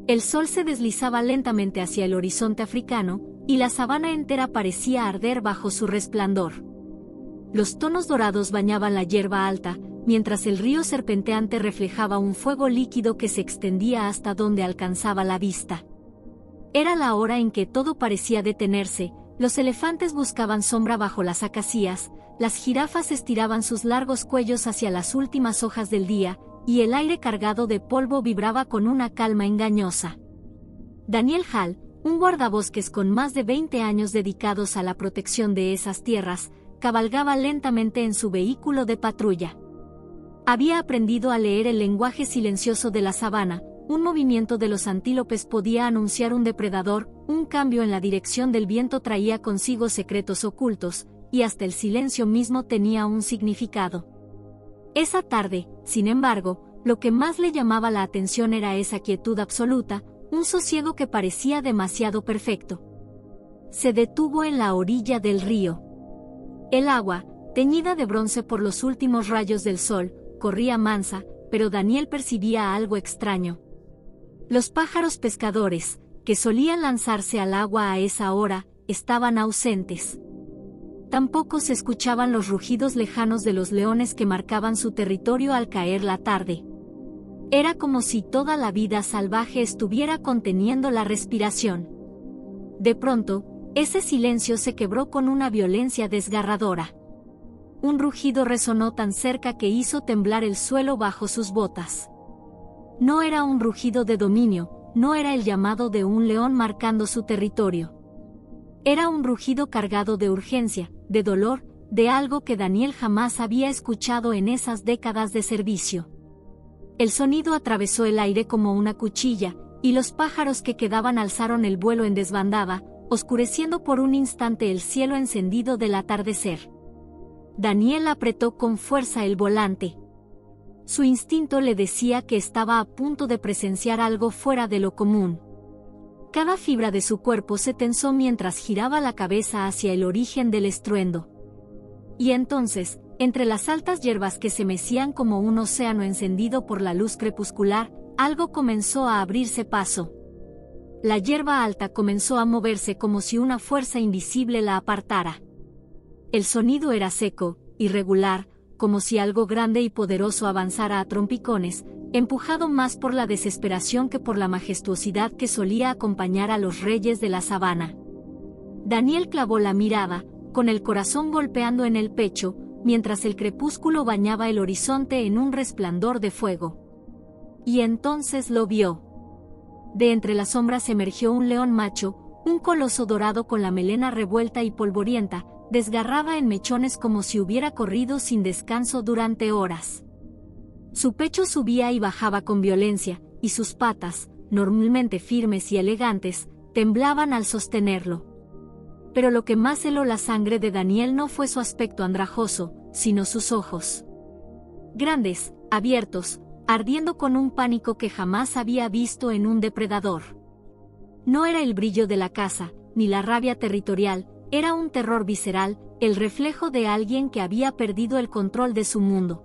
El sol se deslizaba lentamente hacia el horizonte africano, y la sabana entera parecía arder bajo su resplandor. Los tonos dorados bañaban la hierba alta, mientras el río serpenteante reflejaba un fuego líquido que se extendía hasta donde alcanzaba la vista. Era la hora en que todo parecía detenerse, los elefantes buscaban sombra bajo las acacias, las jirafas estiraban sus largos cuellos hacia las últimas hojas del día, y el aire cargado de polvo vibraba con una calma engañosa. Daniel Hall, un guardabosques con más de 20 años dedicados a la protección de esas tierras, cabalgaba lentamente en su vehículo de patrulla. Había aprendido a leer el lenguaje silencioso de la sabana. Un movimiento de los antílopes podía anunciar un depredador, un cambio en la dirección del viento traía consigo secretos ocultos, y hasta el silencio mismo tenía un significado. Esa tarde, sin embargo, lo que más le llamaba la atención era esa quietud absoluta, un sosiego que parecía demasiado perfecto. Se detuvo en la orilla del río. El agua, teñida de bronce por los últimos rayos del sol, corría mansa, pero Daniel percibía algo extraño. Los pájaros pescadores, que solían lanzarse al agua a esa hora, estaban ausentes. Tampoco se escuchaban los rugidos lejanos de los leones que marcaban su territorio al caer la tarde. Era como si toda la vida salvaje estuviera conteniendo la respiración. De pronto, ese silencio se quebró con una violencia desgarradora. Un rugido resonó tan cerca que hizo temblar el suelo bajo sus botas. No era un rugido de dominio, no era el llamado de un león marcando su territorio. Era un rugido cargado de urgencia, de dolor, de algo que Daniel jamás había escuchado en esas décadas de servicio. El sonido atravesó el aire como una cuchilla, y los pájaros que quedaban alzaron el vuelo en desbandada, oscureciendo por un instante el cielo encendido del atardecer. Daniel apretó con fuerza el volante. Su instinto le decía que estaba a punto de presenciar algo fuera de lo común. Cada fibra de su cuerpo se tensó mientras giraba la cabeza hacia el origen del estruendo. Y entonces, entre las altas hierbas que se mecían como un océano encendido por la luz crepuscular, algo comenzó a abrirse paso. La hierba alta comenzó a moverse como si una fuerza invisible la apartara. El sonido era seco, irregular, como si algo grande y poderoso avanzara a trompicones, empujado más por la desesperación que por la majestuosidad que solía acompañar a los reyes de la sabana. Daniel clavó la mirada, con el corazón golpeando en el pecho, mientras el crepúsculo bañaba el horizonte en un resplandor de fuego. Y entonces lo vio. De entre las sombras emergió un león macho, un coloso dorado con la melena revuelta y polvorienta, desgarrada en mechones como si hubiera corrido sin descanso durante horas. Su pecho subía y bajaba con violencia, y sus patas, normalmente firmes y elegantes, temblaban al sostenerlo. Pero lo que más heló la sangre de Daniel no fue su aspecto andrajoso, sino sus ojos. Grandes, abiertos, ardiendo con un pánico que jamás había visto en un depredador. No era el brillo de la caza, ni la rabia territorial, era un terror visceral, el reflejo de alguien que había perdido el control de su mundo.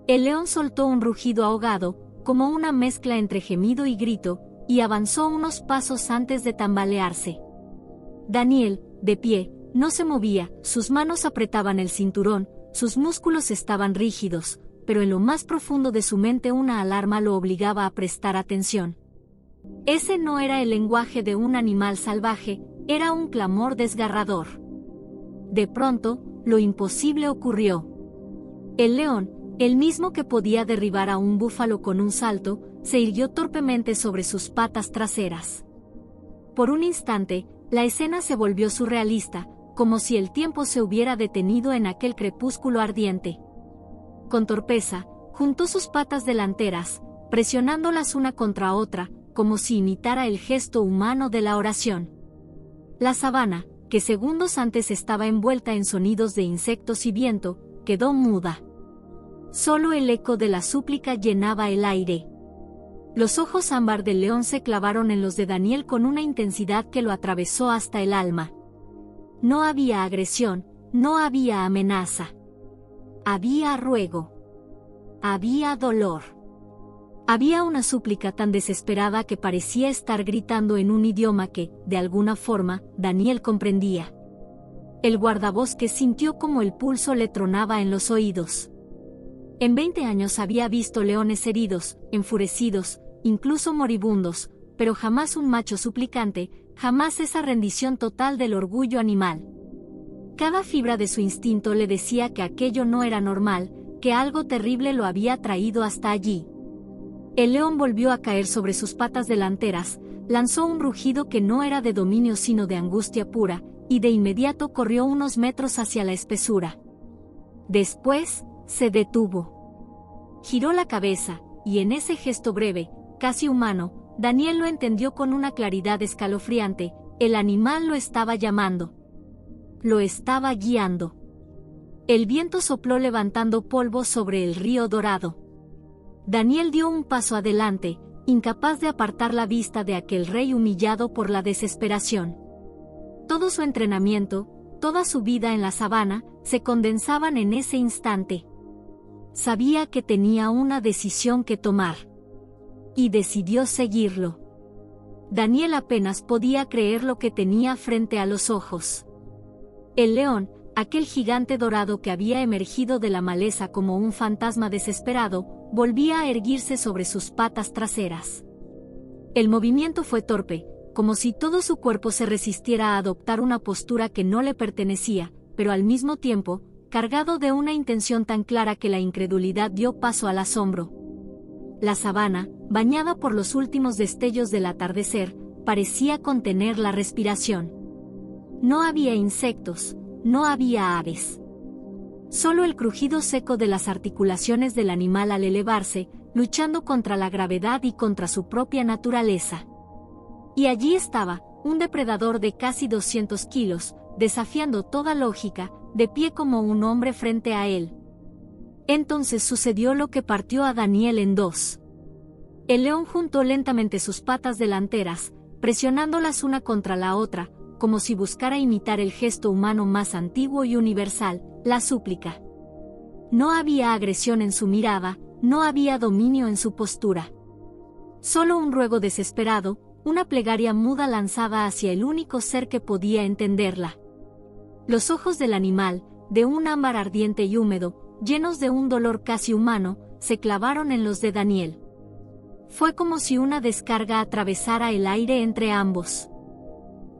El león soltó un rugido ahogado, como una mezcla entre gemido y grito, y avanzó unos pasos antes de tambalearse. Daniel, de pie, no se movía, sus manos apretaban el cinturón, sus músculos estaban rígidos, pero en lo más profundo de su mente una alarma lo obligaba a prestar atención. Ese no era el lenguaje de un animal salvaje, era un clamor desgarrador. De pronto, lo imposible ocurrió. El león, el mismo que podía derribar a un búfalo con un salto, se irguió torpemente sobre sus patas traseras. Por un instante, la escena se volvió surrealista, como si el tiempo se hubiera detenido en aquel crepúsculo ardiente. Con torpeza, juntó sus patas delanteras, presionándolas una contra otra, como si imitara el gesto humano de la oración. La sabana, que segundos antes estaba envuelta en sonidos de insectos y viento, quedó muda. Solo el eco de la súplica llenaba el aire. Los ojos ámbar del león se clavaron en los de Daniel con una intensidad que lo atravesó hasta el alma. No había agresión, no había amenaza. Había ruego. Había dolor. Había una súplica tan desesperada que parecía estar gritando en un idioma que, de alguna forma, Daniel comprendía. El guardabosques sintió como el pulso le tronaba en los oídos. En 20 años había visto leones heridos, enfurecidos, incluso moribundos, pero jamás un macho suplicante, jamás esa rendición total del orgullo animal. Cada fibra de su instinto le decía que aquello no era normal, que algo terrible lo había traído hasta allí. El león volvió a caer sobre sus patas delanteras, lanzó un rugido que no era de dominio sino de angustia pura, y de inmediato corrió unos metros hacia la espesura. Después, se detuvo. Giró la cabeza, y en ese gesto breve, casi humano, Daniel lo entendió con una claridad escalofriante: el animal lo estaba llamando. Lo estaba guiando. El viento sopló levantando polvo sobre el río dorado. Daniel dio un paso adelante, incapaz de apartar la vista de aquel rey humillado por la desesperación. Todo su entrenamiento, toda su vida en la sabana, se condensaban en ese instante. Sabía que tenía una decisión que tomar. Y decidió seguirlo. Daniel apenas podía creer lo que tenía frente a los ojos. El león, aquel gigante dorado que había emergido de la maleza como un fantasma desesperado, volvía a erguirse sobre sus patas traseras. El movimiento fue torpe, como si todo su cuerpo se resistiera a adoptar una postura que no le pertenecía, pero al mismo tiempo, cargado de una intención tan clara que la incredulidad dio paso al asombro. La sabana, bañada por los últimos destellos del atardecer, parecía contener la respiración. No había insectos, no había aves. Solo el crujido seco de las articulaciones del animal al elevarse, luchando contra la gravedad y contra su propia naturaleza. Y allí estaba, un depredador de casi 200 kilos, desafiando toda lógica, de pie como un hombre frente a él. Entonces sucedió lo que partió a Daniel en dos. El león juntó lentamente sus patas delanteras, presionándolas una contra la otra, como si buscara imitar el gesto humano más antiguo y universal, la súplica. No había agresión en su mirada, no había dominio en su postura. Solo un ruego desesperado, una plegaria muda lanzada hacia el único ser que podía entenderla. Los ojos del animal, de un ámbar ardiente y húmedo, llenos de un dolor casi humano, se clavaron en los de Daniel. Fue como si una descarga atravesara el aire entre ambos.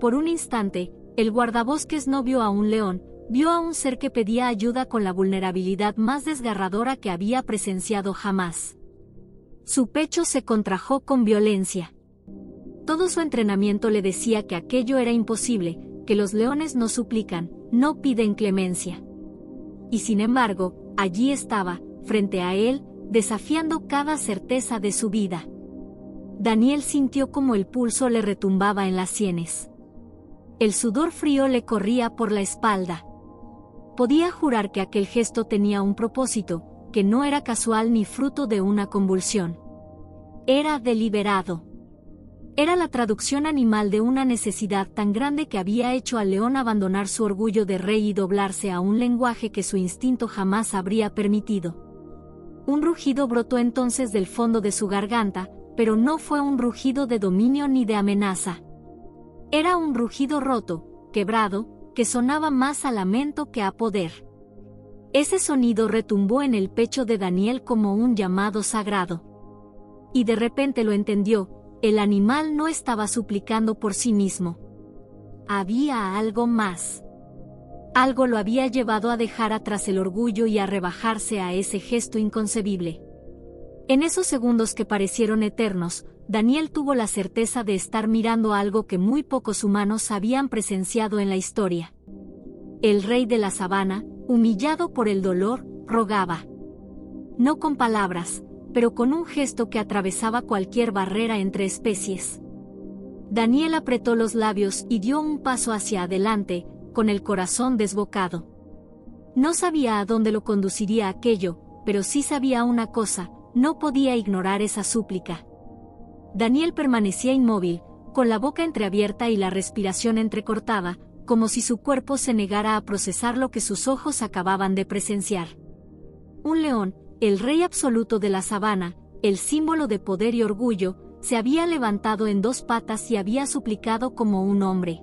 Por un instante, el guardabosques no vio a un león, vio a un ser que pedía ayuda con la vulnerabilidad más desgarradora que había presenciado jamás. Su pecho se contrajo con violencia. Todo su entrenamiento le decía que aquello era imposible, que los leones no suplican, no piden clemencia. Y sin embargo, allí estaba, frente a él, desafiando cada certeza de su vida. Daniel sintió como el pulso le retumbaba en las sienes. El sudor frío le corría por la espalda. Podía jurar que aquel gesto tenía un propósito, que no era casual ni fruto de una convulsión. Era deliberado. Era la traducción animal de una necesidad tan grande que había hecho al león abandonar su orgullo de rey y doblarse a un lenguaje que su instinto jamás habría permitido. Un rugido brotó entonces del fondo de su garganta, pero no fue un rugido de dominio ni de amenaza. Era un rugido roto, quebrado, que sonaba más a lamento que a poder. Ese sonido retumbó en el pecho de Daniel como un llamado sagrado. Y de repente lo entendió: el animal no estaba suplicando por sí mismo. Había algo más. Algo lo había llevado a dejar atrás el orgullo y a rebajarse a ese gesto inconcebible. En esos segundos que parecieron eternos, Daniel tuvo la certeza de estar mirando algo que muy pocos humanos habían presenciado en la historia. El rey de la sabana, humillado por el dolor, rogaba. No con palabras, pero con un gesto que atravesaba cualquier barrera entre especies. Daniel apretó los labios y dio un paso hacia adelante, con el corazón desbocado. No sabía a dónde lo conduciría aquello, pero sí sabía una cosa: no podía ignorar esa súplica. Daniel permanecía inmóvil, con la boca entreabierta y la respiración entrecortada, como si su cuerpo se negara a procesar lo que sus ojos acababan de presenciar. Un león, el rey absoluto de la sabana, el símbolo de poder y orgullo, se había levantado en 2 patas y había suplicado como un hombre.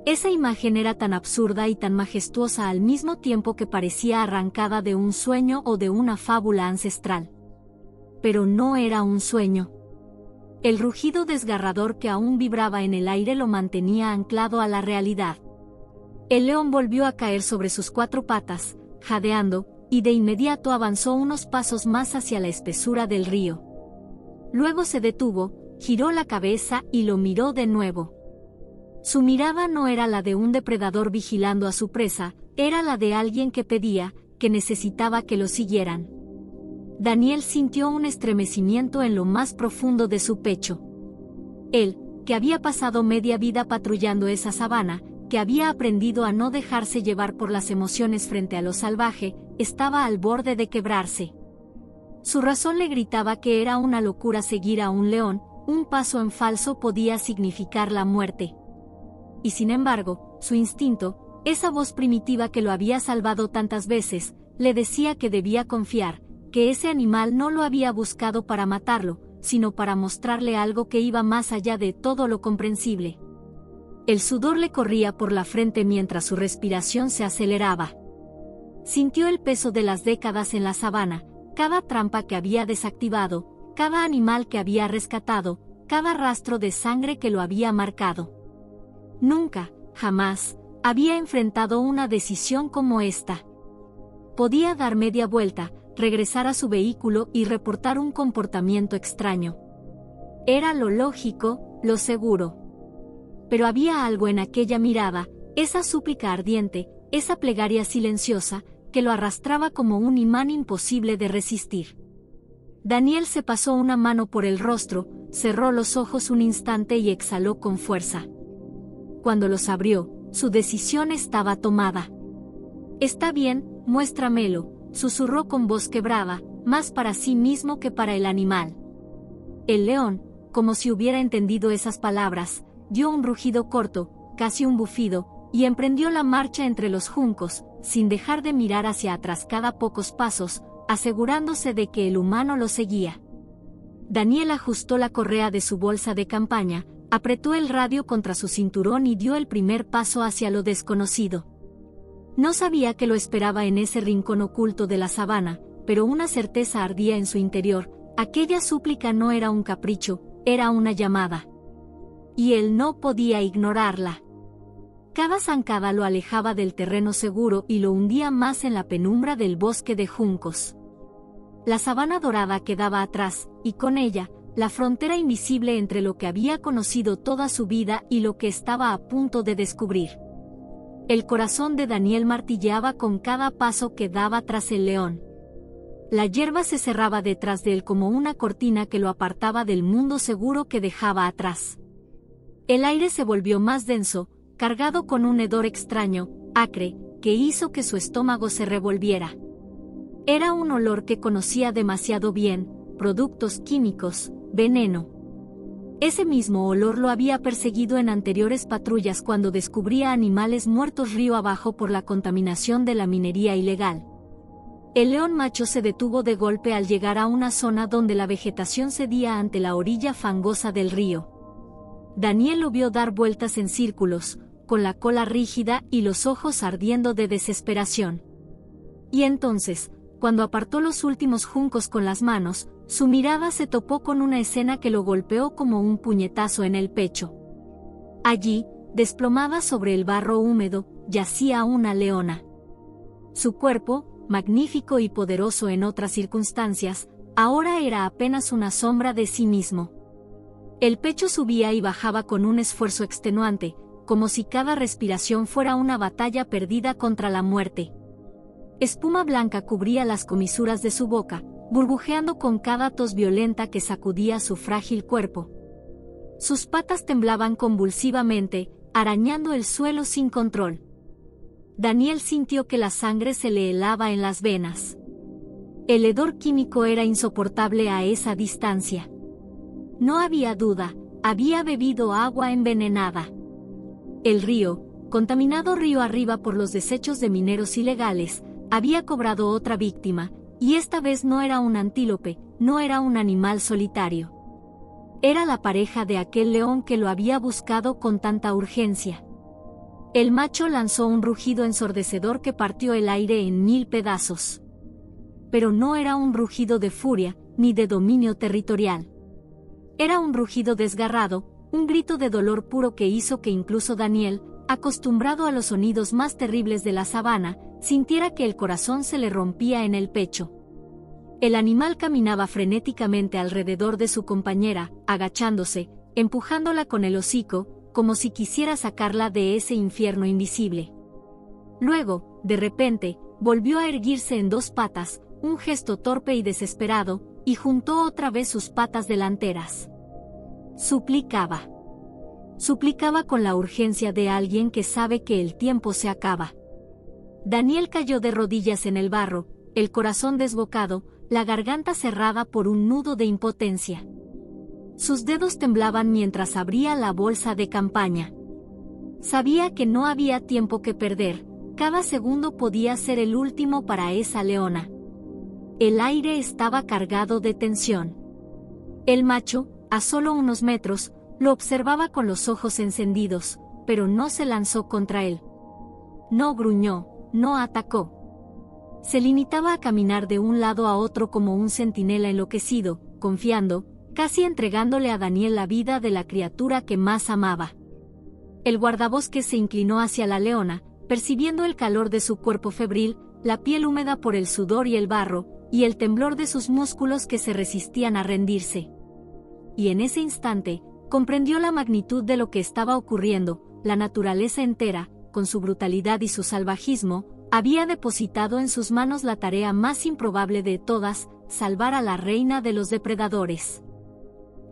Esa imagen era tan absurda y tan majestuosa al mismo tiempo que parecía arrancada de un sueño o de una fábula ancestral. Pero no era un sueño. El rugido desgarrador que aún vibraba en el aire lo mantenía anclado a la realidad. El león volvió a caer sobre sus 4 patas, jadeando, y de inmediato avanzó unos pasos más hacia la espesura del río. Luego se detuvo, giró la cabeza y lo miró de nuevo. Su mirada no era la de un depredador vigilando a su presa, era la de alguien que pedía, que necesitaba que lo siguieran. Daniel sintió un estremecimiento en lo más profundo de su pecho. Él, que había pasado media vida patrullando esa sabana, que había aprendido a no dejarse llevar por las emociones frente a lo salvaje, estaba al borde de quebrarse. Su razón le gritaba que era una locura seguir a un león, un paso en falso podía significar la muerte. Y sin embargo, su instinto, esa voz primitiva que lo había salvado tantas veces, le decía que debía confiar, que ese animal no lo había buscado para matarlo, sino para mostrarle algo que iba más allá de todo lo comprensible. El sudor le corría por la frente mientras su respiración se aceleraba. Sintió el peso de las décadas en la sabana, cada trampa que había desactivado, cada animal que había rescatado, cada rastro de sangre que lo había marcado. Nunca, jamás, había enfrentado una decisión como esta. Podía dar media vuelta, regresar a su vehículo y reportar un comportamiento extraño. Era lo lógico, lo seguro. Pero había algo en aquella mirada, esa súplica ardiente, esa plegaria silenciosa, que lo arrastraba como un imán imposible de resistir. Daniel se pasó una mano por el rostro, cerró los ojos un instante y exhaló con fuerza. Cuando los abrió, su decisión estaba tomada. «Está bien, muéstramelo», susurró con voz quebrada, más para sí mismo que para el animal. El león, como si hubiera entendido esas palabras, dio un rugido corto, casi un bufido, y emprendió la marcha entre los juncos, sin dejar de mirar hacia atrás cada pocos pasos, asegurándose de que el humano lo seguía. Daniel ajustó la correa de su bolsa de campaña, apretó el radio contra su cinturón y dio el primer paso hacia lo desconocido. No sabía qué lo esperaba en ese rincón oculto de la sabana, pero una certeza ardía en su interior, aquella súplica no era un capricho, era una llamada. Y él no podía ignorarla. Cada zancada lo alejaba del terreno seguro y lo hundía más en la penumbra del bosque de juncos. La sabana dorada quedaba atrás, y con ella, la frontera invisible entre lo que había conocido toda su vida y lo que estaba a punto de descubrir. El corazón de Daniel martilleaba con cada paso que daba tras el león. La hierba se cerraba detrás de él como una cortina que lo apartaba del mundo seguro que dejaba atrás. El aire se volvió más denso, cargado con un hedor extraño, acre, que hizo que su estómago se revolviera. Era un olor que conocía demasiado bien, productos químicos, veneno. Ese mismo olor lo había perseguido en anteriores patrullas cuando descubría animales muertos río abajo por la contaminación de la minería ilegal. El león macho se detuvo de golpe al llegar a una zona donde la vegetación cedía ante la orilla fangosa del río. Daniel lo vio dar vueltas en círculos, con la cola rígida y los ojos ardiendo de desesperación. Y entonces, cuando apartó los últimos juncos con las manos, su mirada se topó con una escena que lo golpeó como un puñetazo en el pecho. Allí, desplomada sobre el barro húmedo, yacía una leona. Su cuerpo, magnífico y poderoso en otras circunstancias, ahora era apenas una sombra de sí mismo. El pecho subía y bajaba con un esfuerzo extenuante, como si cada respiración fuera una batalla perdida contra la muerte. Espuma blanca cubría las comisuras de su boca, burbujeando con cada tos violenta que sacudía su frágil cuerpo. Sus patas temblaban convulsivamente, arañando el suelo sin control. Daniel sintió que la sangre se le helaba en las venas. El hedor químico era insoportable a esa distancia. No había duda, había bebido agua envenenada. El río, contaminado río arriba por los desechos de mineros ilegales, había cobrado otra víctima, Y esta vez no era un antílope, no era un animal solitario. Era la pareja de aquel león que lo había buscado con tanta urgencia. El macho lanzó un rugido ensordecedor que partió el aire en 1000 pedazos. Pero no era un rugido de furia, ni de dominio territorial. Era un rugido desgarrado, un grito de dolor puro que hizo que incluso Daniel, acostumbrado a los sonidos más terribles de la sabana, sintiera que el corazón se le rompía en el pecho. El animal caminaba frenéticamente alrededor de su compañera, agachándose, empujándola con el hocico, como si quisiera sacarla de ese infierno invisible. Luego, de repente, volvió a erguirse en 2 patas, un gesto torpe y desesperado, y juntó otra vez sus patas delanteras. Suplicaba. Suplicaba con la urgencia de alguien que sabe que el tiempo se acaba. Daniel cayó de rodillas en el barro, el corazón desbocado, la garganta cerrada por un nudo de impotencia. Sus dedos temblaban mientras abría la bolsa de campaña. Sabía que no había tiempo que perder, cada segundo podía ser el último para esa leona. El aire estaba cargado de tensión. El macho, a solo unos metros, lo observaba con los ojos encendidos, pero no se lanzó contra él. No gruñó, no atacó. Se limitaba a caminar de un lado a otro como un centinela enloquecido, confiando, casi entregándole a Daniel la vida de la criatura que más amaba. El guardabosques se inclinó hacia la leona, percibiendo el calor de su cuerpo febril, la piel húmeda por el sudor y el barro, y el temblor de sus músculos que se resistían a rendirse. Y en ese instante, comprendió la magnitud de lo que estaba ocurriendo. La naturaleza entera, con su brutalidad y su salvajismo, había depositado en sus manos la tarea más improbable de todas, salvar a la reina de los depredadores.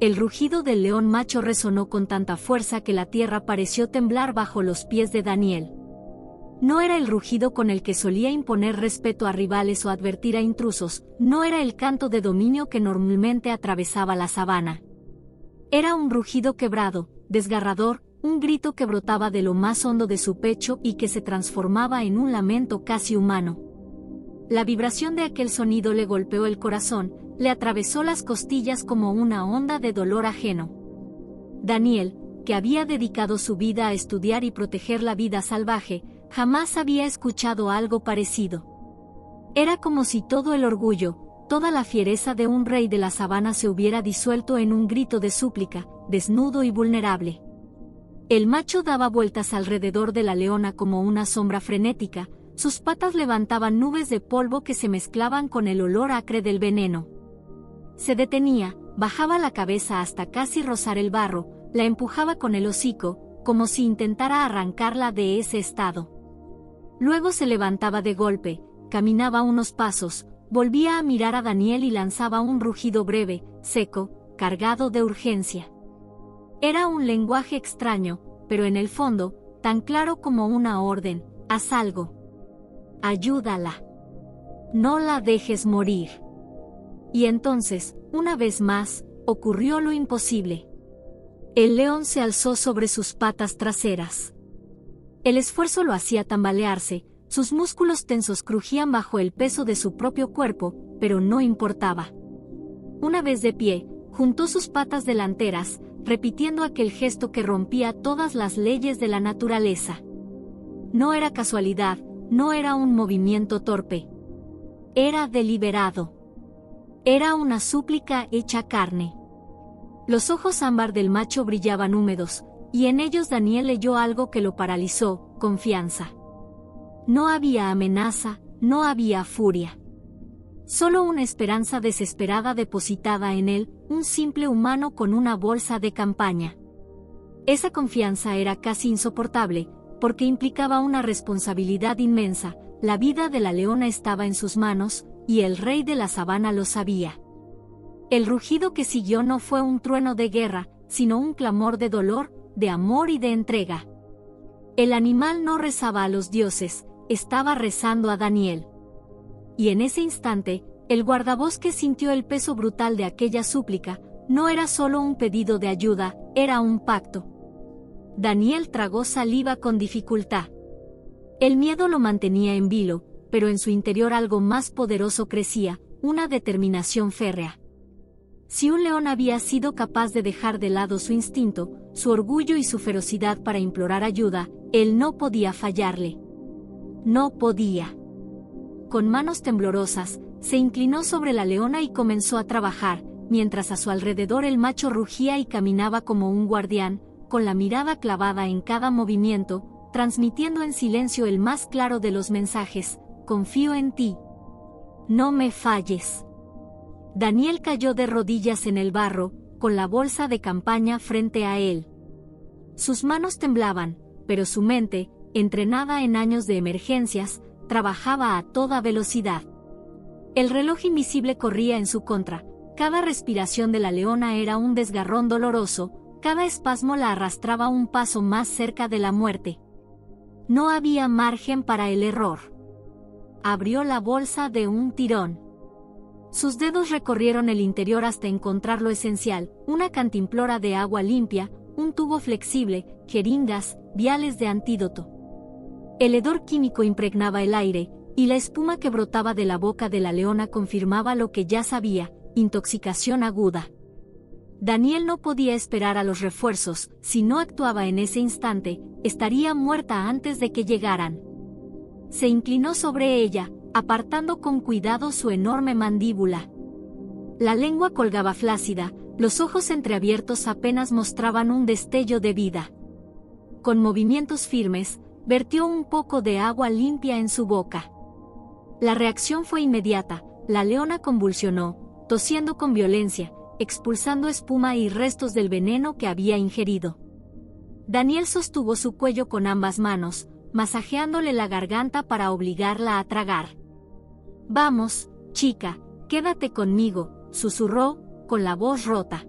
El rugido del león macho resonó con tanta fuerza que la tierra pareció temblar bajo los pies de Daniel. No era el rugido con el que solía imponer respeto a rivales o advertir a intrusos, no era el canto de dominio que normalmente atravesaba la sabana. Era un rugido quebrado, desgarrador, un grito que brotaba de lo más hondo de su pecho y que se transformaba en un lamento casi humano. La vibración de aquel sonido le golpeó el corazón, le atravesó las costillas como una onda de dolor ajeno. Daniel, que había dedicado su vida a estudiar y proteger la vida salvaje, jamás había escuchado algo parecido. Era como si todo el orgullo, toda la fiereza de un rey de la sabana se hubiera disuelto en un grito de súplica, desnudo y vulnerable. El macho daba vueltas alrededor de la leona como una sombra frenética, sus patas levantaban nubes de polvo que se mezclaban con el olor acre del veneno. Se detenía, bajaba la cabeza hasta casi rozar el barro, la empujaba con el hocico, como si intentara arrancarla de ese estado. Luego se levantaba de golpe, caminaba unos pasos, volvía a mirar a Daniel y lanzaba un rugido breve, seco, cargado de urgencia. Era un lenguaje extraño, pero en el fondo, tan claro como una orden: haz algo. Ayúdala. No la dejes morir. Y entonces, una vez más, ocurrió lo imposible. El león se alzó sobre sus patas traseras. El esfuerzo lo hacía tambalearse, sus músculos tensos crujían bajo el peso de su propio cuerpo, pero no importaba. Una vez de pie, juntó sus patas delanteras, repitiendo aquel gesto que rompía todas las leyes de la naturaleza. No era casualidad, no era un movimiento torpe. Era deliberado. Era una súplica hecha carne. Los ojos ámbar del macho brillaban húmedos, y en ellos Daniel leyó algo que lo paralizó: confianza. No había amenaza, no había furia. Solo una esperanza desesperada depositada en él, un simple humano con una bolsa de campaña. Esa confianza era casi insoportable, porque implicaba una responsabilidad inmensa. La vida de la leona estaba en sus manos, y el rey de la sabana lo sabía. El rugido que siguió no fue un trueno de guerra, sino un clamor de dolor, de amor y de entrega. El animal no rezaba a los dioses, estaba rezando a Daniel. Y en ese instante, el guardabosques sintió el peso brutal de aquella súplica. No era solo un pedido de ayuda, era un pacto. Daniel tragó saliva con dificultad. El miedo lo mantenía en vilo, pero en su interior algo más poderoso crecía, una determinación férrea. Si un león había sido capaz de dejar de lado su instinto, su orgullo y su ferocidad para implorar ayuda, él no podía fallarle. No podía. Con manos temblorosas, se inclinó sobre la leona y comenzó a trabajar, mientras a su alrededor el macho rugía y caminaba como un guardián, con la mirada clavada en cada movimiento, transmitiendo en silencio el más claro de los mensajes: confío en ti. No me falles. Daniel cayó de rodillas en el barro, con la bolsa de campaña frente a él. Sus manos temblaban, pero su mente, entrenada en años de emergencias, trabajaba a toda velocidad. El reloj invisible corría en su contra, cada respiración de la leona era un desgarrón doloroso, cada espasmo la arrastraba un paso más cerca de la muerte. No había margen para el error. Abrió la bolsa de un tirón. Sus dedos recorrieron el interior hasta encontrar lo esencial: una cantimplora de agua limpia, un tubo flexible, jeringas, viales de antídoto. El hedor químico impregnaba el aire, y la espuma que brotaba de la boca de la leona confirmaba lo que ya sabía: intoxicación aguda. Daniel no podía esperar a los refuerzos. Si no actuaba en ese instante, estaría muerta antes de que llegaran. Se inclinó sobre ella, apartando con cuidado su enorme mandíbula. La lengua colgaba flácida, los ojos entreabiertos apenas mostraban un destello de vida. Con movimientos firmes, vertió un poco de agua limpia en su boca. La reacción fue inmediata: la leona convulsionó, tosiendo con violencia, expulsando espuma y restos del veneno que había ingerido. Daniel sostuvo su cuello con ambas manos, masajeándole la garganta para obligarla a tragar. «Vamos, chica, quédate conmigo», susurró, con la voz rota.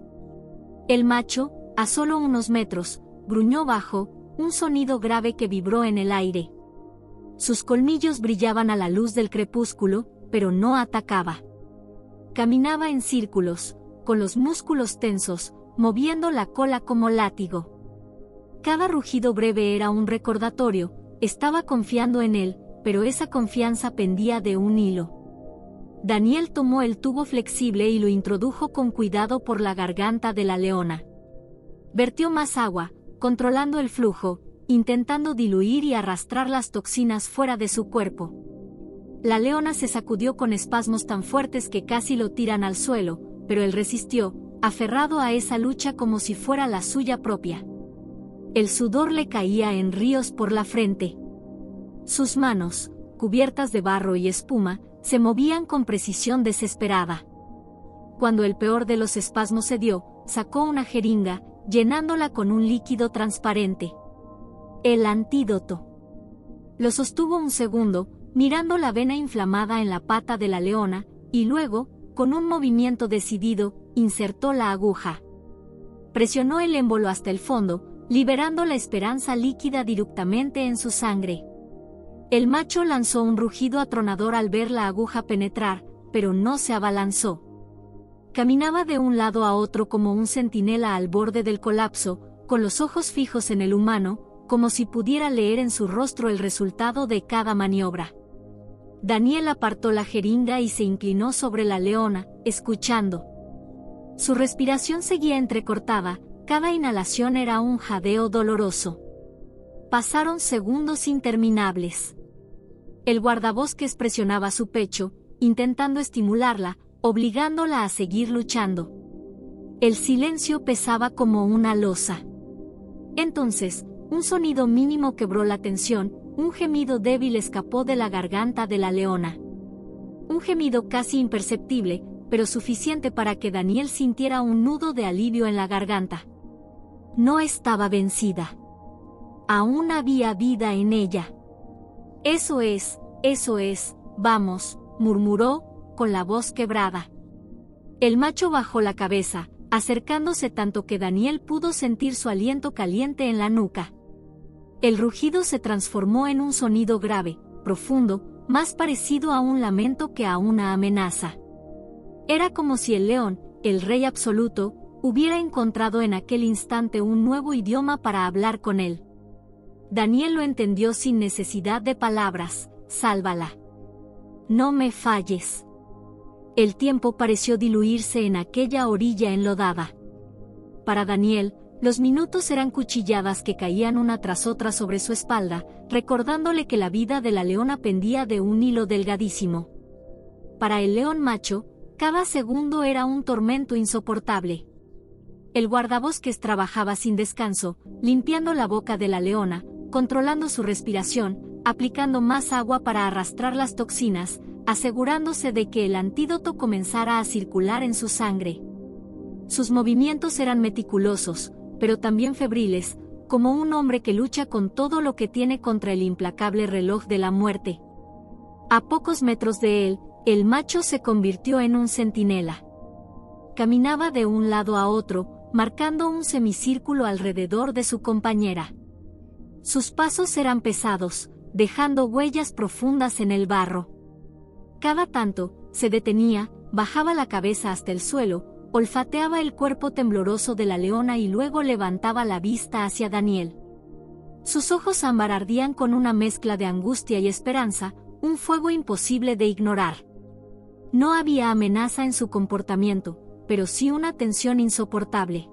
El macho, a solo unos metros, gruñó bajo, un sonido grave que vibró en el aire. Sus colmillos brillaban a la luz del crepúsculo, pero no atacaba. Caminaba en círculos, con los músculos tensos, moviendo la cola como látigo. Cada rugido breve era un recordatorio: estaba confiando en él, pero esa confianza pendía de un hilo. Daniel tomó el tubo flexible y lo introdujo con cuidado por la garganta de la leona. Vertió más agua, controlando el flujo, intentando diluir y arrastrar las toxinas fuera de su cuerpo. La leona se sacudió con espasmos tan fuertes que casi lo tiran al suelo, pero él resistió, aferrado a esa lucha como si fuera la suya propia. El sudor le caía en ríos por la frente. Sus manos, cubiertas de barro y espuma, se movían con precisión desesperada. Cuando el peor de los espasmos cedió, sacó una jeringa, llenándola con un líquido transparente. El antídoto. Lo sostuvo un segundo, mirando la vena inflamada en la pata de la leona, y luego, con un movimiento decidido, insertó la aguja. Presionó el émbolo hasta el fondo, liberando la esperanza líquida directamente en su sangre. El macho lanzó un rugido atronador al ver la aguja penetrar, pero no se abalanzó. Caminaba de un lado a otro como un centinela al borde del colapso, con los ojos fijos en el humano, como si pudiera leer en su rostro el resultado de cada maniobra. Daniel apartó la jeringa y se inclinó sobre la leona, escuchando. Su respiración seguía entrecortada, cada inhalación era un jadeo doloroso. Pasaron segundos interminables. El guardabosques presionaba su pecho, intentando estimularla, obligándola a seguir luchando. El silencio pesaba como una losa. Entonces, un sonido mínimo quebró la tensión, un gemido débil escapó de la garganta de la leona. Un gemido casi imperceptible, pero suficiente para que Daniel sintiera un nudo de alivio en la garganta. No estaba vencida. Aún había vida en ella. Eso es, vamos, murmuró, con la voz quebrada. El macho bajó la cabeza, acercándose tanto que Daniel pudo sentir su aliento caliente en la nuca. El rugido se transformó en un sonido grave, profundo, más parecido a un lamento que a una amenaza. Era como si el león, el rey absoluto, hubiera encontrado en aquel instante un nuevo idioma para hablar con él. Daniel lo entendió sin necesidad de palabras: sálvala. no me falles. El tiempo pareció diluirse en aquella orilla enlodada. Para Daniel, los minutos eran cuchilladas que caían una tras otra sobre su espalda, recordándole que la vida de la leona pendía de un hilo delgadísimo. Para el león macho, cada segundo era un tormento insoportable. El guardabosques trabajaba sin descanso, limpiando la boca de la leona, controlando su respiración, aplicando más agua para arrastrar las toxinas, asegurándose de que el antídoto comenzara a circular en su sangre. Sus movimientos eran meticulosos, pero también febriles, como un hombre que lucha con todo lo que tiene contra el implacable reloj de la muerte. A pocos metros de él, el macho se convirtió en un centinela. Caminaba de un lado a otro, marcando un semicírculo alrededor de su compañera. Sus pasos eran pesados, dejando huellas profundas en el barro. Cada tanto, se detenía, bajaba la cabeza hasta el suelo, olfateaba el cuerpo tembloroso de la leona y luego levantaba la vista hacia Daniel. Sus ojos ámbar ardían con una mezcla de angustia y esperanza, un fuego imposible de ignorar. No había amenaza en su comportamiento, pero sí una tensión insoportable.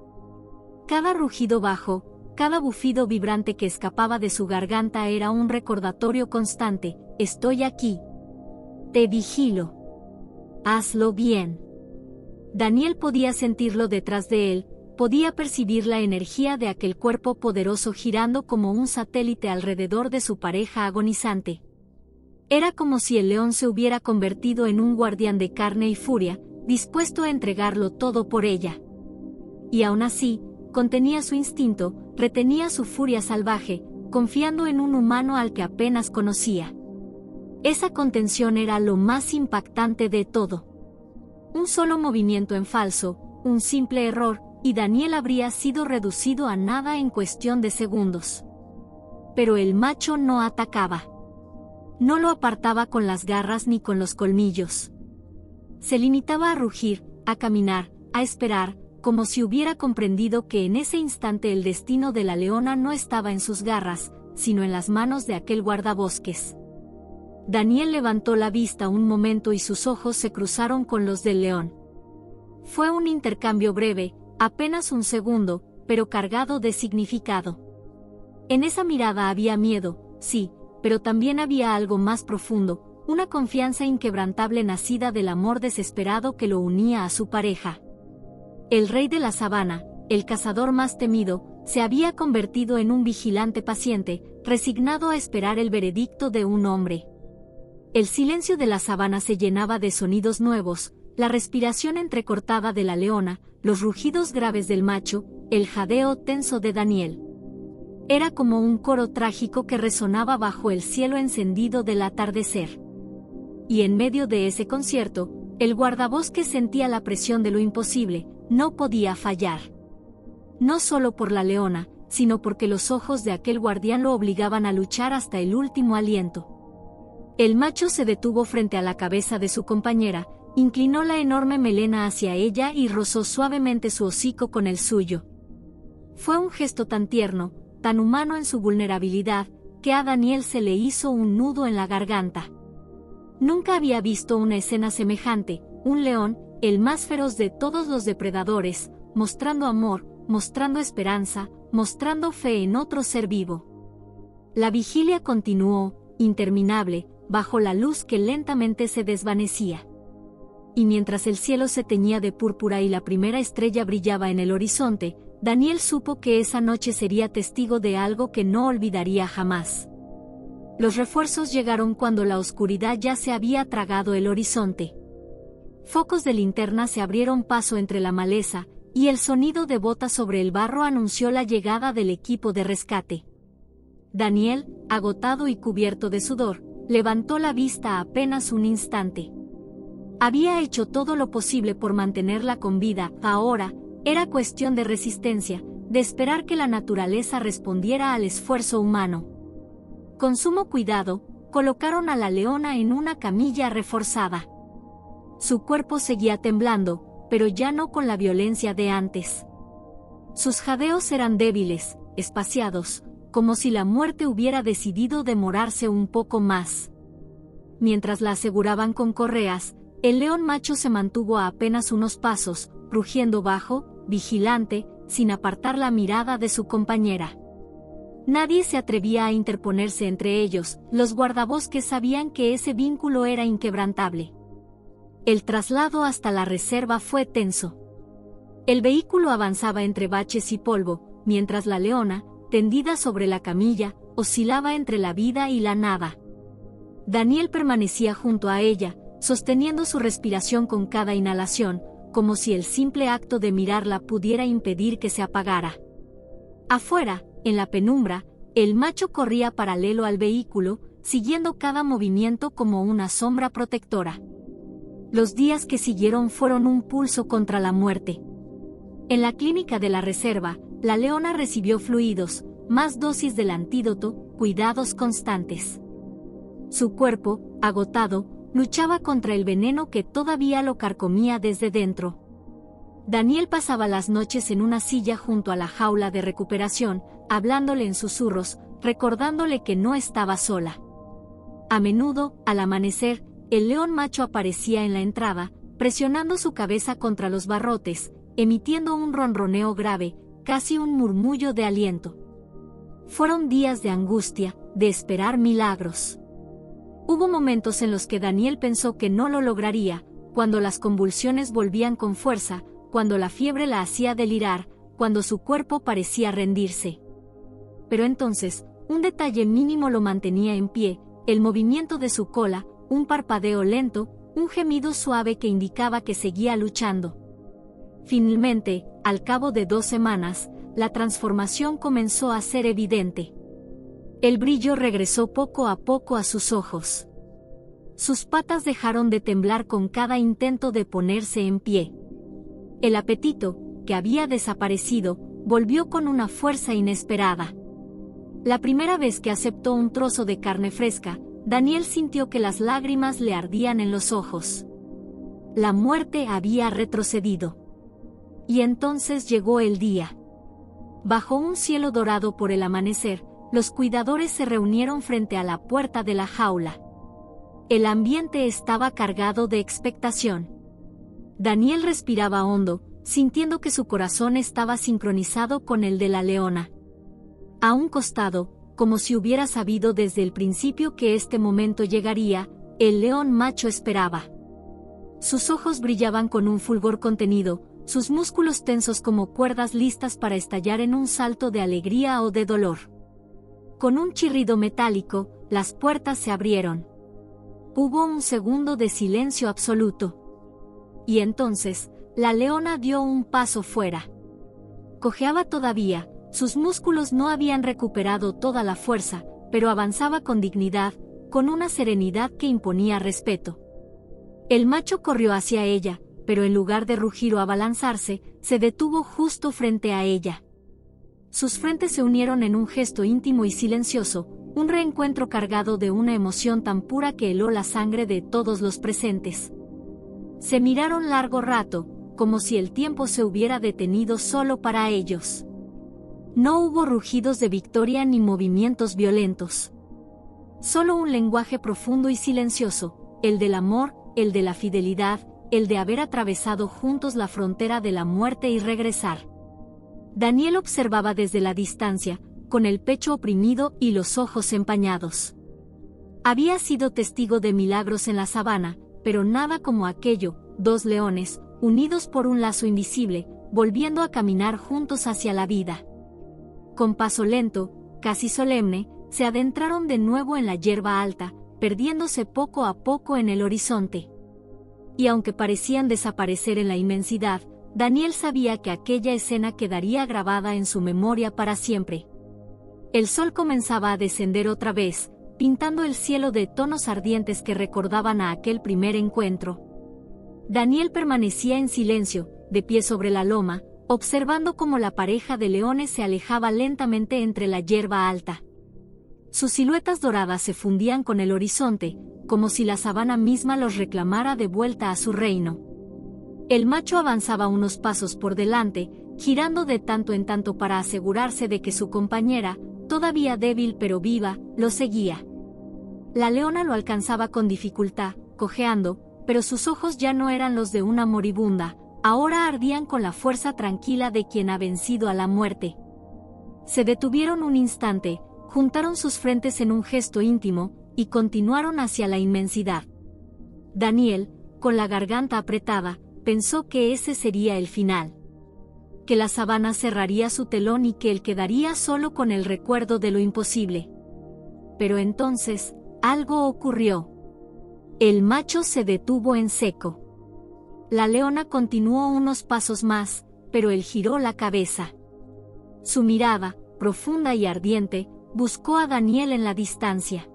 Cada rugido bajo, cada bufido vibrante que escapaba de su garganta era un recordatorio constante: estoy aquí. Te vigilo. Hazlo bien. Daniel podía sentirlo detrás de él, podía percibir la energía de aquel cuerpo poderoso girando como un satélite alrededor de su pareja agonizante. Era como si el león se hubiera convertido en un guardián de carne y furia, dispuesto a entregarlo todo por ella. Y aún así, contenía su instinto, retenía su furia salvaje, confiando en un humano al que apenas conocía. Esa contención era lo más impactante de todo. Un solo movimiento en falso, un simple error, y Daniel habría sido reducido a nada en cuestión de segundos. Pero el macho no atacaba. No lo apartaba con las garras ni con los colmillos. Se limitaba a rugir, a caminar, a esperar, como si hubiera comprendido que en ese instante el destino de la leona no estaba en sus garras, sino en las manos de aquel guardabosques. Daniel levantó la vista un momento y sus ojos se cruzaron con los del león. Fue un intercambio breve, apenas un segundo, pero cargado de significado. En esa mirada había miedo, sí, pero también había algo más profundo, una confianza inquebrantable nacida del amor desesperado que lo unía a su pareja. El rey de la sabana, el cazador más temido, se había convertido en un vigilante paciente, resignado a esperar el veredicto de un hombre. El silencio de la sabana se llenaba de sonidos nuevos, la respiración entrecortada de la leona, los rugidos graves del macho, el jadeo tenso de Daniel. Era como un coro trágico que resonaba bajo el cielo encendido del atardecer. Y en medio de ese concierto, el guardabosques sentía la presión de lo imposible, no podía fallar. No solo por la leona, sino porque los ojos de aquel guardián lo obligaban a luchar hasta el último aliento. El macho se detuvo frente a la cabeza de su compañera, inclinó la enorme melena hacia ella y rozó suavemente su hocico con el suyo. Fue un gesto tan tierno, tan humano en su vulnerabilidad, que a Daniel se le hizo un nudo en la garganta. Nunca había visto una escena semejante, un león, el más feroz de todos los depredadores, mostrando amor, mostrando esperanza, mostrando fe en otro ser vivo. La vigilia continuó, interminable, bajo la luz que lentamente se desvanecía. Y mientras el cielo se teñía de púrpura y la primera estrella brillaba en el horizonte, Daniel supo que esa noche sería testigo de algo que no olvidaría jamás. Los refuerzos llegaron cuando la oscuridad ya se había tragado el horizonte. Focos de linterna se abrieron paso entre la maleza, y el sonido de botas sobre el barro anunció la llegada del equipo de rescate. Daniel, agotado y cubierto de sudor, levantó la vista apenas un instante. Había hecho todo lo posible por mantenerla con vida, ahora, era cuestión de resistencia, de esperar que la naturaleza respondiera al esfuerzo humano. Con sumo cuidado, colocaron a la leona en una camilla reforzada. Su cuerpo seguía temblando, pero ya no con la violencia de antes. Sus jadeos eran débiles, espaciados, como si la muerte hubiera decidido demorarse un poco más. mientras la aseguraban con correas, el león macho se mantuvo a apenas unos pasos, rugiendo bajo, vigilante, sin apartar la mirada de su compañera. Nadie se atrevía a interponerse entre ellos, los guardabosques sabían que ese vínculo era inquebrantable. El traslado hasta la reserva fue tenso. El vehículo avanzaba entre baches y polvo, mientras la leona, tendida sobre la camilla, oscilaba entre la vida y la nada. Daniel permanecía junto a ella, sosteniendo su respiración con cada inhalación, como si el simple acto de mirarla pudiera impedir que se apagara. Afuera, en la penumbra, el macho corría paralelo al vehículo, siguiendo cada movimiento como una sombra protectora. Los días que siguieron fueron un pulso contra la muerte. En la clínica de la reserva, la leona recibió fluidos, más dosis del antídoto, cuidados constantes. Su cuerpo, agotado, luchaba contra el veneno que todavía lo carcomía desde dentro. Daniel pasaba las noches en una silla junto a la jaula de recuperación, hablándole en susurros, recordándole que no estaba sola. A menudo, al amanecer, el león macho aparecía en la entrada, presionando su cabeza contra los barrotes, emitiendo un ronroneo grave, casi un murmullo de aliento. Fueron días de angustia, de esperar milagros. Hubo momentos en los que Daniel pensó que no lo lograría, cuando las convulsiones volvían con fuerza, cuando la fiebre la hacía delirar, cuando su cuerpo parecía rendirse. Pero entonces, un detalle mínimo lo mantenía en pie, el movimiento de su cola, un parpadeo lento, un gemido suave que indicaba que seguía luchando. Finalmente, al cabo de 2 semanas, la transformación comenzó a ser evidente. El brillo regresó poco a poco a sus ojos. Sus patas dejaron de temblar con cada intento de ponerse en pie. El apetito, que había desaparecido, volvió con una fuerza inesperada. La primera vez que aceptó un trozo de carne fresca, Daniel sintió que las lágrimas le ardían en los ojos. La muerte había retrocedido. Y entonces llegó el día. Bajo un cielo dorado por el amanecer, los cuidadores se reunieron frente a la puerta de la jaula. El ambiente estaba cargado de expectación. Daniel respiraba hondo, sintiendo que su corazón estaba sincronizado con el de la leona. A un costado, como si hubiera sabido desde el principio que este momento llegaría, el león macho esperaba. Sus ojos brillaban con un fulgor contenido, sus músculos tensos como cuerdas listas para estallar en un salto de alegría o de dolor. Con un chirrido metálico, las puertas se abrieron. Hubo un segundo de silencio absoluto. Y entonces, la leona dio un paso fuera. Cojeaba todavía, sus músculos no habían recuperado toda la fuerza, pero avanzaba con dignidad, con una serenidad que imponía respeto. El macho corrió hacia ella, pero en lugar de rugir o abalanzarse, se detuvo justo frente a ella. Sus frentes se unieron en un gesto íntimo y silencioso, un reencuentro cargado de una emoción tan pura que heló la sangre de todos los presentes. Se miraron largo rato, como si el tiempo se hubiera detenido solo para ellos. No hubo rugidos de victoria ni movimientos violentos. Solo un lenguaje profundo y silencioso, el del amor, el de la fidelidad, el de haber atravesado juntos la frontera de la muerte y regresar. Daniel observaba desde la distancia, con el pecho oprimido y los ojos empañados. Había sido testigo de milagros en la sabana, pero nada como aquello, 2 leones, unidos por un lazo invisible, volviendo a caminar juntos hacia la vida. Con paso lento, casi solemne, se adentraron de nuevo en la hierba alta, perdiéndose poco a poco en el horizonte. Y aunque parecían desaparecer en la inmensidad, Daniel sabía que aquella escena quedaría grabada en su memoria para siempre. El sol comenzaba a descender otra vez, pintando el cielo de tonos ardientes que recordaban a aquel primer encuentro. Daniel permanecía en silencio, de pie sobre la loma, observando cómo la pareja de leones se alejaba lentamente entre la hierba alta. Sus siluetas doradas se fundían con el horizonte, como si la sabana misma los reclamara de vuelta a su reino. El macho avanzaba unos pasos por delante, girando de tanto en tanto para asegurarse de que su compañera, todavía débil pero viva, lo seguía. La leona lo alcanzaba con dificultad, cojeando, pero sus ojos ya no eran los de una moribunda, ahora ardían con la fuerza tranquila de quien ha vencido a la muerte. Se detuvieron un instante, juntaron sus frentes en un gesto íntimo, y continuaron hacia la inmensidad. Daniel, con la garganta apretada, pensó que ese sería el final. Que la sabana cerraría su telón y que él quedaría solo con el recuerdo de lo imposible. Pero entonces, algo ocurrió. El macho se detuvo en seco. La leona continuó unos pasos más, pero él giró la cabeza. Su mirada, profunda y ardiente, buscó a Daniel en la distancia.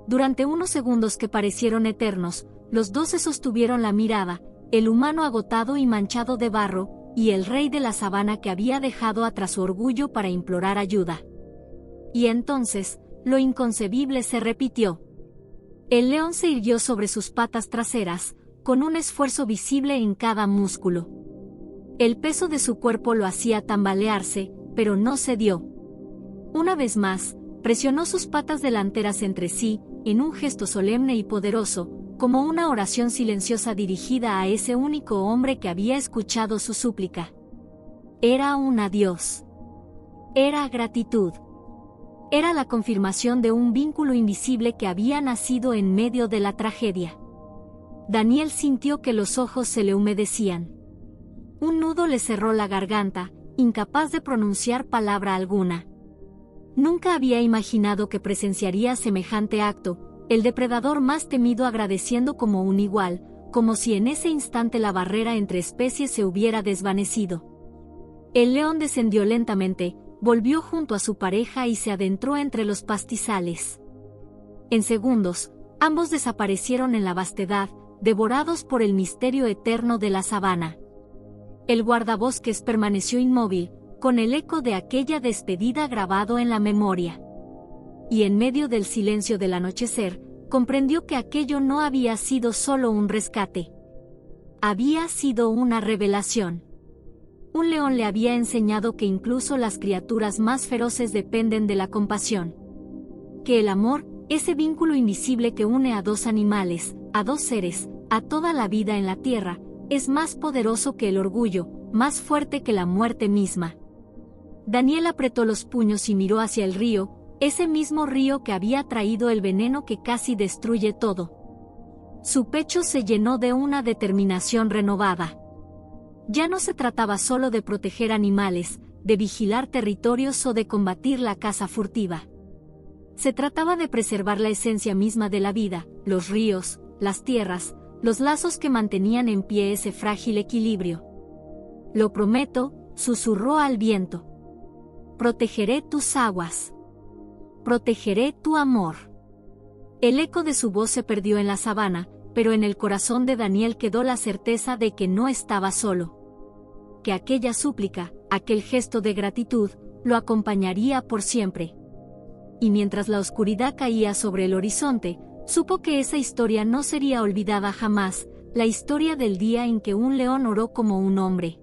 Durante unos segundos que parecieron eternos, los dos se sostuvieron la mirada, el humano agotado y manchado de barro, y el rey de la sabana que había dejado atrás su orgullo para implorar ayuda. Y entonces, lo inconcebible se repitió. El león se irguió sobre sus patas traseras, con un esfuerzo visible en cada músculo. El peso de su cuerpo lo hacía tambalearse, pero no cedió. Una vez más, presionó sus patas delanteras entre sí, en un gesto solemne y poderoso, como una oración silenciosa dirigida a ese único hombre que había escuchado su súplica. Era un adiós. Era gratitud. Era la confirmación de un vínculo invisible que había nacido en medio de la tragedia. Daniel sintió que los ojos se le humedecían. Un nudo le cerró la garganta, incapaz de pronunciar palabra alguna. Nunca había imaginado que presenciaría semejante acto, el depredador más temido agradeciendo como un igual, como si en ese instante la barrera entre especies se hubiera desvanecido. El león descendió lentamente, volvió junto a su pareja y se adentró entre los pastizales. En segundos, ambos desaparecieron en la vastedad, devorados por el misterio eterno de la sabana. El guardabosques permaneció inmóvil, con el eco de aquella despedida grabado en la memoria. Y en medio del silencio del anochecer, comprendió que aquello no había sido solo un rescate. Había sido una revelación. Un león le había enseñado que incluso las criaturas más feroces dependen de la compasión. Que el amor, ese vínculo invisible que une a dos animales, a dos seres, a toda la vida en la tierra, es más poderoso que el orgullo, más fuerte que la muerte misma. Daniel apretó los puños y miró hacia el río, ese mismo río que había traído el veneno que casi destruye todo. Su pecho se llenó de una determinación renovada. Ya no se trataba solo de proteger animales, de vigilar territorios o de combatir la caza furtiva. Se trataba de preservar la esencia misma de la vida, los ríos, las tierras, los lazos que mantenían en pie ese frágil equilibrio. Lo prometo, susurró al viento. Protegeré tus aguas. Protegeré tu amor. El eco de su voz se perdió en la sabana, pero en el corazón de Daniel quedó la certeza de que no estaba solo. Que aquella súplica, aquel gesto de gratitud, lo acompañaría por siempre. Y mientras la oscuridad caía sobre el horizonte, supo que esa historia no sería olvidada jamás, la historia del día en que un león oró como un hombre.